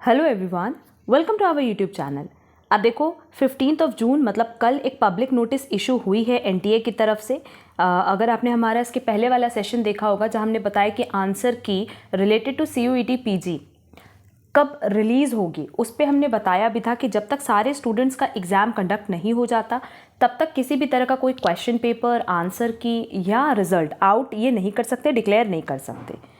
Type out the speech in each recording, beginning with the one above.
Hello everyone, welcome to our YouTube channel. अब देखो 15 जून मतलब कल एक पब्लिक नोटिस इशू हुई है एनटीए की तरफ से। अगर आपने हमारा इसके पहले वाला सेशन देखा होगा जहां हमने बताया कि आंसर की रिलेटेड टू सीयूईटी पीजी कब रिलीज़ होगी, उस पर हमने बताया भी था कि जब तक सारे स्टूडेंट्स का एग्ज़ाम कंडक्ट नहीं हो जाता तब तक किसी भी तरह का कोई क्वेश्चन पेपर, आंसर की या रिजल्ट आउट ये नहीं कर सकते, डिक्लेयर नहीं कर सकते।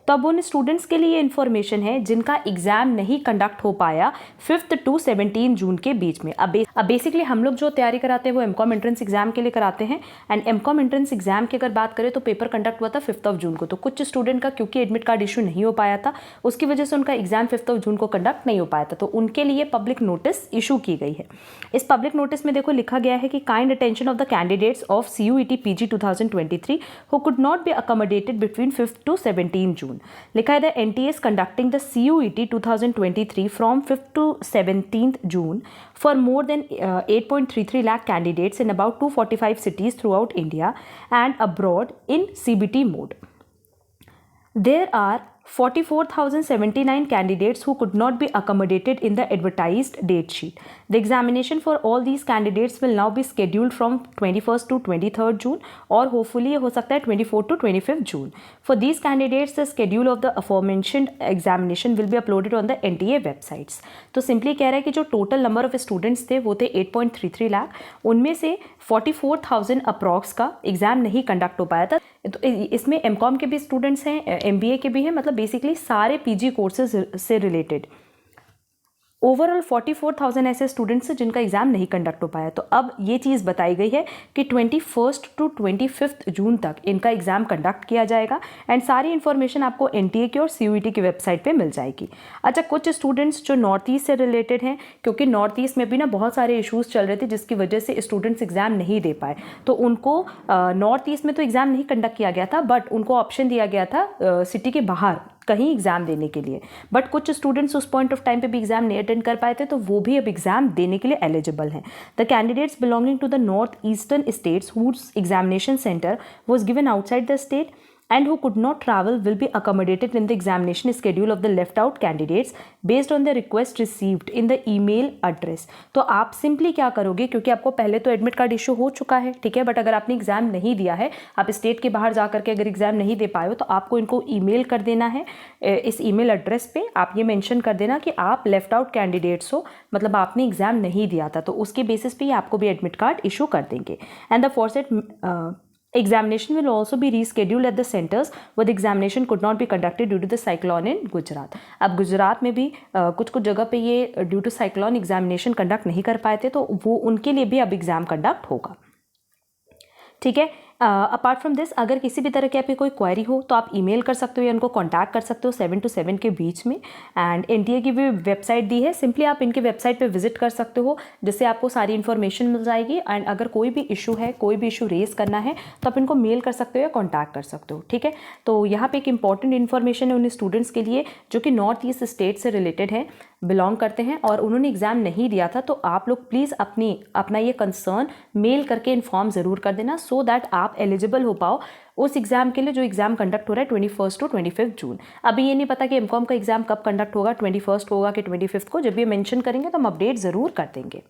तो अब उन स्टूडेंट्स के लिए इन्फॉर्मेशन है जिनका एग्जाम नहीं कंडक्ट हो पाया 5 टू 17 जून के बीच में। अब बेसिकली हम लोग जो तैयारी कराते हैं वो एमकॉम एंट्रेंस एग्जाम के लिए कराते हैं। एंड एमकॉम एंट्रेंस एग्जाम की अगर बात करें तो पेपर कंडक्ट हुआ था 5 जून को। तो कुछ स्टूडेंट का क्योंकि एडमिट कार्ड इशू नहीं हो पाया था, उसकी वजह से उनका एग्जाम 5 जून को कंडक्ट नहीं हो पाया था, तो उनके लिए पब्लिक नोटिस इशू की गई है। इस पब्लिक नोटिस में देखो लिखा गया है कि kind attention of the candidates of CUET PG 2023 who could not be accommodated between 5 to 17 June. लिखा है the NTA is conducting the CUET 2023 from 5 to 17th June for more than 8.33 lakh candidates in about 245 cities throughout India and abroad in CBT mode. There are 44,079 candidates who could not be accommodated in the advertised date sheet. The examination for all these candidates will now be scheduled from 21st to 23rd June और hopefully हो सकता है 24 to 25th June. For these candidates, the schedule of the aforementioned examination will be uploaded on the NTA websites. तो simply कह रहा है कि जो टोटल नंबर ऑफ स्टूडेंट्स थे वो थे 8.33 लाख, उनमें से 44,000 अप्रॉक्स का एग्जाम नहीं कंडक्ट हो पाया था। तो इसमें एमकॉम के भी स्टूडेंट्स हैं, एमबीए के भी हैं, मतलब बेसिकली सारे पीजी कोर्सेज से रिलेटेड ओवरऑल 44,000 ऐसे स्टूडेंट्स हैं जिनका एग्जाम नहीं कंडक्ट हो पाया। तो अब ये चीज़ बताई गई है कि 21 टू 25 जून तक इनका एग्जाम कंडक्ट किया जाएगा एंड सारी इन्फॉर्मेशन आपको एनटीए की और सीयूईटी की वेबसाइट पे मिल जाएगी। अच्छा, कुछ स्टूडेंट्स जो नॉर्थ ईस्ट से रिलेटेड हैं, क्योंकि नॉर्थ ईस्ट में भी ना बहुत सारे इशूज़ चल रहे थे जिसकी वजह से स्टूडेंट्स एग्जाम नहीं दे पाए, तो उनको नॉर्थ ईस्ट में तो एग्ज़ाम नहीं कंडक्ट किया गया था, बट उनको ऑप्शन दिया गया था सिटी के बाहर कहीं एग्जाम देने के लिए। बट कुछ स्टूडेंट्स उस पॉइंट ऑफ टाइम पे भी एग्जाम नहीं अटेंड कर पाए थे, तो वो भी अब एग्जाम देने के लिए एलिजिबल हैं। The candidates belonging to the north eastern states whose examination centre was given outside the state and who could not travel will be accommodated in the examination schedule of the left out candidates based on the request received in the email address. तो आप simply क्या करोगे, क्योंकि आपको पहले तो admit card issue हो चुका है, ठीक है, बट अगर आपने एग्जाम नहीं दिया है, आप स्टेट के बाहर जा करके अगर एग्जाम नहीं दे पाए हो, तो आपको इनको ईमेल कर देना है। इस ईमेल एड्रेस पे आप ये मेंशन कर देना कि आप लेफ्ट आउट कैंडिडेट्स हो, मतलब आपने एग्जाम नहीं दिया था, तो उसके बेसिस पे ही आपको भी एडमिट कार्ड इशू कर देंगे। And the foresaid examination will also be rescheduled at the centers where the examination could not be conducted due to the cyclone in Gujarat. अब गुजरात में भी कुछ जगह पे ये due to cyclone examination conduct नहीं कर पाए थे, तो वो उनके लिए भी अब एग्जाम कंडक्ट होगा, ठीक है। अपार्ट फ्रॉम दिस, अगर किसी भी तरह की आपकी कोई क्वेरी हो तो आप ईमेल कर सकते हो या उनको कांटेक्ट कर सकते हो 7 to 7 के बीच में। एंड एनटीए की भी वेबसाइट दी है, सिंपली आप इनकी वेबसाइट पे विजिट कर सकते हो जिससे आपको सारी इन्फॉर्मेशन मिल जाएगी। एंड अगर कोई भी इशू है, कोई भी इशू रेज करना है तो आप इनको मेल कर सकते हो या कॉन्टैक्ट कर सकते हो, ठीक है। तो यहाँ पर एक इंपॉर्टेंट इन्फॉर्मेशन है उन स्टूडेंट्स के लिए जो कि नॉर्थ ईस्ट स्टेट से रिलेटेड है, बिलोंग करते हैं और उन्होंने एग्जाम नहीं दिया था, तो आप लोग प्लीज़ अपना ये कंसर्न मेल करके इन्फॉर्म ज़रूर कर देना, सो दैट आप एलिजिबल हो पाओ उस एग्जाम के लिए जो एग्जाम कंडक्ट हो रहा है 21 टू 25 जून। अभी ये नहीं पता कि एमकॉम का एग्जाम कब कंडक्ट होगा, 21 होगा कि 25 को। जब ये मेंशन करेंगे तो हम अपडेट ज़रूर कर देंगे।